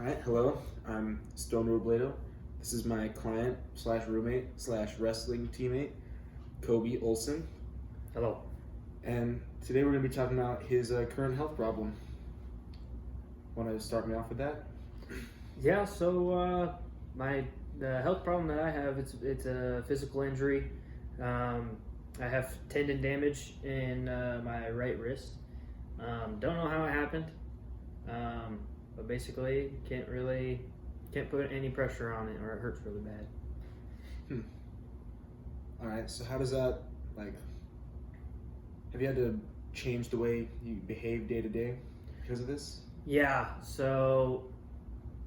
Alright, hello. I'm Stone Robledo. This is my client slash roommate slash wrestling teammate, Kobe Olson. Hello. And today we're going to be talking about his current health problem. Want to start me off with that? Yeah. So the health problem that I have, it's a physical injury. I have tendon damage in my right wrist. Don't know how it happened, but basically can't put any pressure on it, or it hurts really bad. Alright, so how does that, have you had to change the way you behave day to day because of this? Yeah. So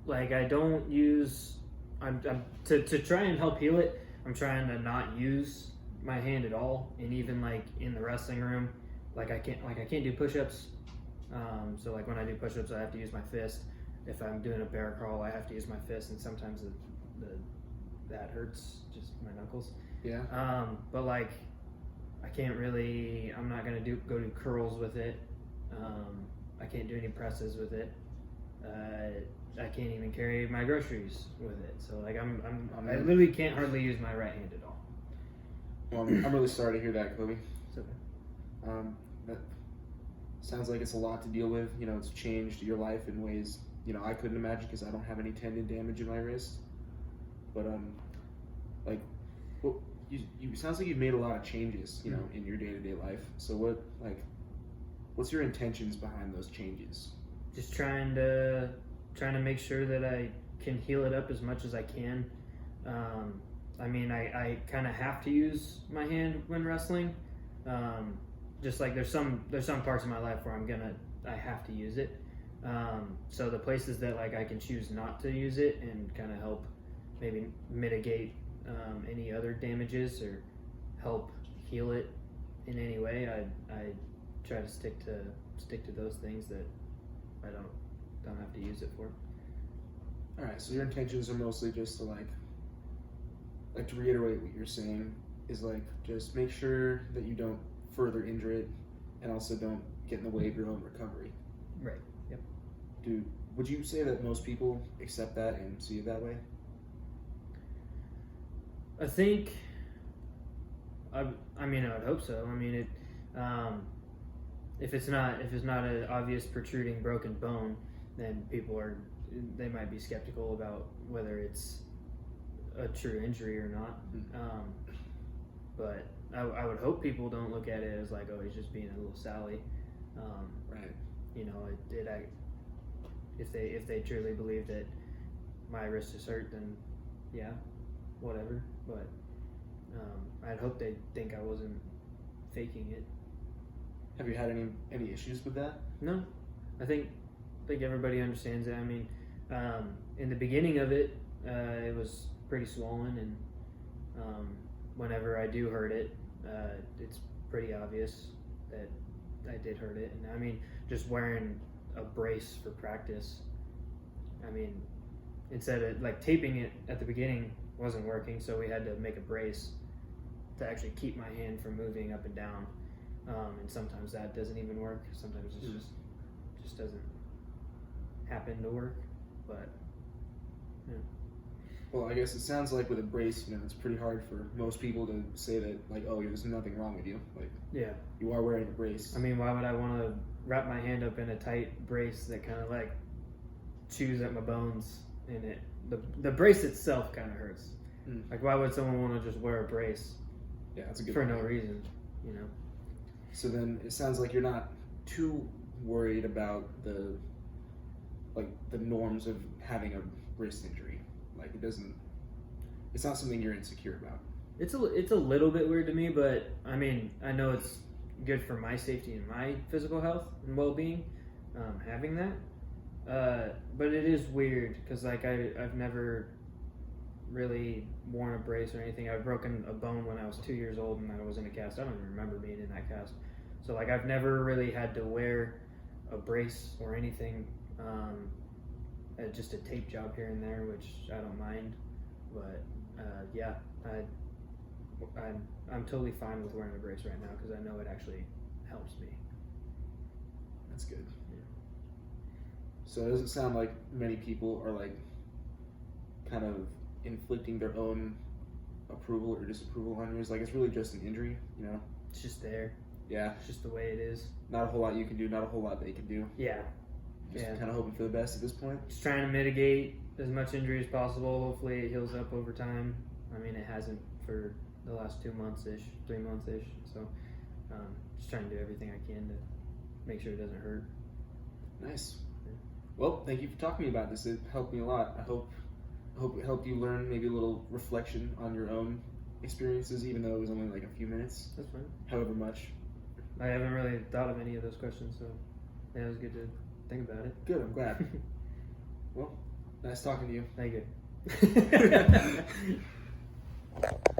I don't use. I'm to try and help heal it. I'm trying to not use my hand at all, and even in the wrestling room, I can't do push-ups. So when I do push-ups, I have to use my fist. If I'm doing a bear crawl, I have to use my fist, and sometimes that hurts, just my knuckles. Yeah. But I can't really. I'm not gonna go do curls with it. I can't do any presses with it. I can't even carry my groceries with it. So I literally can't hardly use my right hand at all. Well, I'm really sorry to hear that, Kobe. It's okay. That sounds like it's a lot to deal with. It's changed your life in ways I couldn't imagine because I don't have any tendon damage in my wrist. But you sounds like you've made a lot of changes, in your day-to-day life. So what's your intentions behind those changes? Just trying to make sure that I can heal it up as much as I can. I kind of have to use my hand when wrestling. Just there's some parts of my life where I have to use it. So the places that I can choose not to use it and kind of help maybe mitigate any other damages or help heal it in any way, I try to stick to those things that I don't have to use it for. All right, so your intentions are mostly just to to reiterate what you're saying is just make sure that you don't further injure it and also don't get in the way of your own recovery. Right. Yep. Would you say that most people accept that and see it that way? I think. I would hope so. If it's not an obvious protruding broken bone, then they might be skeptical about whether it's a true injury or not. But I would hope people don't look at it as oh, he's just being a little Sally. Right. If they truly believe that my wrist is hurt, then yeah, whatever. But I'd hope they think I wasn't faking it. Have you had any issues with that? No, I think everybody understands it. In the beginning of it, it was pretty swollen, and whenever I do hurt it, it's pretty obvious that I did hurt it. And just wearing a brace for practice. Instead of taping it at the beginning wasn't working, so we had to make a brace to actually keep my hand from moving up and down. And sometimes that doesn't even work. Sometimes it just doesn't happen to work. But yeah. Well, I guess it sounds like with a brace, it's pretty hard for most people to say that oh, there's nothing wrong with you. Yeah, you are wearing a brace. Why would I want to wrap my hand up in a tight brace that kind of chews at my bones in it? The brace itself kind of hurts. Why would someone want to just wear a brace? Yeah, that's a good for point. No reason, So then it sounds like you're not too worried about the norms of having a wrist injury. It's not something you're insecure about. It's a little bit weird to me, but I know it's good for my safety and my physical health and well-being, having that. But it is weird because I've never really worn a brace or anything. I've broken a bone when I was 2 years old and I was in a cast. I don't even remember being in that cast. So I've never really had to wear a brace or anything. Just a tape job here and there, which I don't mind. But yeah, I'm totally fine with wearing a brace right now because I know it actually helps me. That's good. Yeah. So it doesn't sound like many people are like kind of inflicting their own approval or disapproval on yours. Like it's really just an injury, you know? It's just there. Yeah. It's just the way it is. Not a whole lot you can do, not a whole lot they can do. Yeah. Just Yeah. kind of hoping for the best at this point. Just trying to mitigate as much injury as possible. Hopefully it heals up over time. I mean, it hasn't for the last 2 months-ish, 3 months-ish. So just trying to do everything I can to make sure it doesn't hurt. Nice. Well, thank you for talking to me about this. It helped me a lot. I hope it helped you learn maybe a little reflection on your own experiences, even though it was only like a few minutes. That's fine. However much. I haven't really thought of any of those questions, so yeah, it was good to think about it. Good, I'm glad. Well, nice talking to you. Thank you.